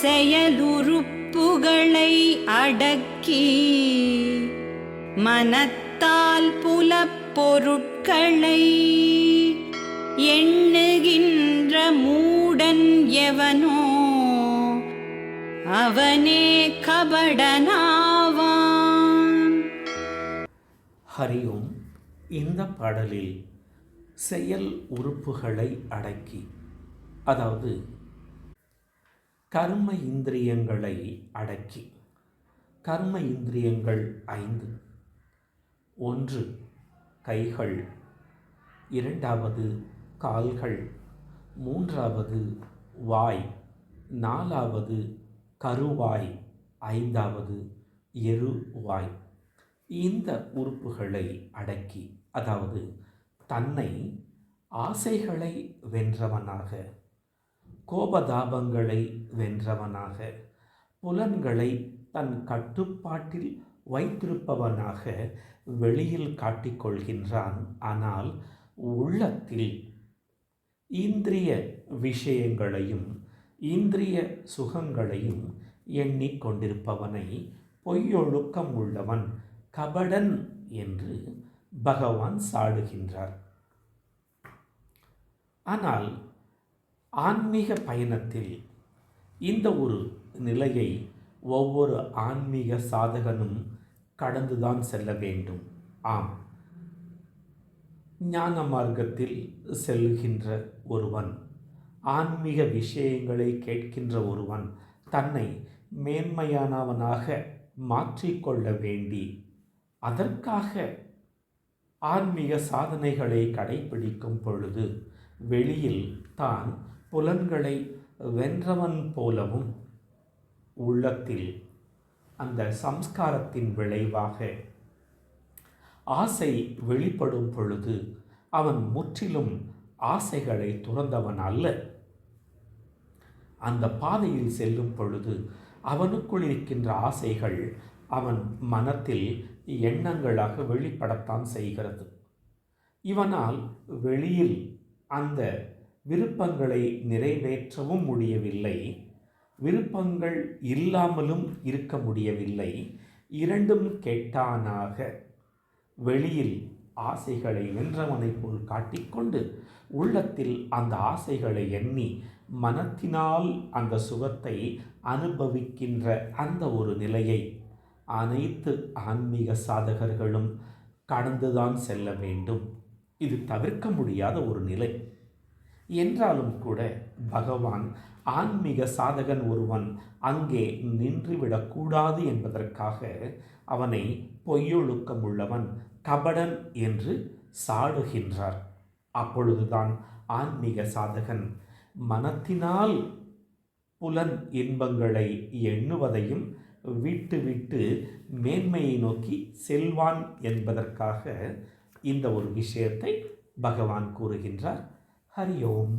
செயலுறுப்புகளை அடக்கி மனத்தால் புலப்பொருட்களை எண்ணுகின்ற மூடன் எவனோ அவனே கபடனாவான். ஹரி ஓம். இந்த பாடலில் செயல் உறுப்புகளை அடக்கி, அதாவது கர்ம இந்திரியங்களை அடக்கி. கர்ம இந்திரியங்கள் 5. 1 கைகள், 2வது கால்கள், 3வது வாய், 4வது கருவாய், 5வது எருவாய். இந்த உறுப்புகளை அடக்கி, அதாவது தன்னை ஆசைகளை வென்றவனாக, கோபதாபங்களை வென்றவனாக, புலன்களை தன் கட்டுப்பாட்டில் வைத்திருப்பவனாக வெளியில் காட்டிக்கொள்கின்றான். ஆனால் உள்ளத்தில் இந்திரிய விஷயங்களையும் இந்திரிய சுகங்களையும் எண்ணிக்கொண்டிருப்பவனை பொய்யொழுக்கம் உள்ளவன், கபடன் என்று பகவான் சாடுகின்றார். ஆனால் ஆன்மீக பயணத்தில் இந்த ஒரு நிலையை ஒவ்வொரு ஆன்மீக சாதகனும் கடந்துதான் செல்ல வேண்டும். ஆம், ஞான மார்க்கத்தில் செல்கின்ற ஒருவன், ஆன்மீக விஷயங்களை கேட்கின்ற ஒருவன் தன்னை மேன்மையானவனாக மாற்றிக்கொள்ள வேண்டி அதற்காக ஆன்மீக சாதனைகளை கடைபிடிக்கும் பொழுது வெளியில் தான் புலன்களை வென்றவன் போலவும், உள்ளத்தில் அந்த சம்ஸ்காரத்தின் விளைவாக ஆசை வெளிப்படும் பொழுது அவன் முற்றிலும் ஆசைகளை துறந்தவன் அல்ல. அந்த பாதையில் செல்லும் பொழுது அவனுக்குள் இருக்கின்ற ஆசைகள் அவன் மனத்தில் எண்ணங்களாக வெளிப்படத்தான் செய்கிறது. இவனால் வெளியில் அந்த விருப்பங்களை நிறைவேற்றவும் முடியவில்லை, விருப்பங்கள் இல்லாமலும் இருக்க முடியவில்லை. இரண்டும் கெட்டானாக வெளியில் ஆசைகளை வென்றவனை போல் காட்டிக்கொண்டு உள்ளத்தில் அந்த ஆசைகளை எண்ணி மனத்தினால் அந்த சுகத்தை அனுபவிக்கின்ற அந்த ஒரு நிலையை அனைத்து ஆன்மீக சாதகர்களும் கடந்துதான் செல்ல வேண்டும். இது தவிர்க்க முடியாத ஒரு நிலை என்றாலும் கூட பகவான் ஆன்மீக சாதகன் ஒருவன் அங்கே நின்றுவிடக்கூடாது என்பதற்காக அவனை பொய்யொழுக்கம் உள்ளவன், கபடன் என்று சாடுகின்றார். அப்பொழுதுதான் ஆன்மீக சாதகன் மனத்தினால் புலன் இன்பங்களை எண்ணுவதையும் விட்டு மேன்மையை நோக்கி செல்வான் என்பதற்காக இந்த ஒரு விஷயத்தை பகவான் கூறுகின்றார். ஹரி ஓம்.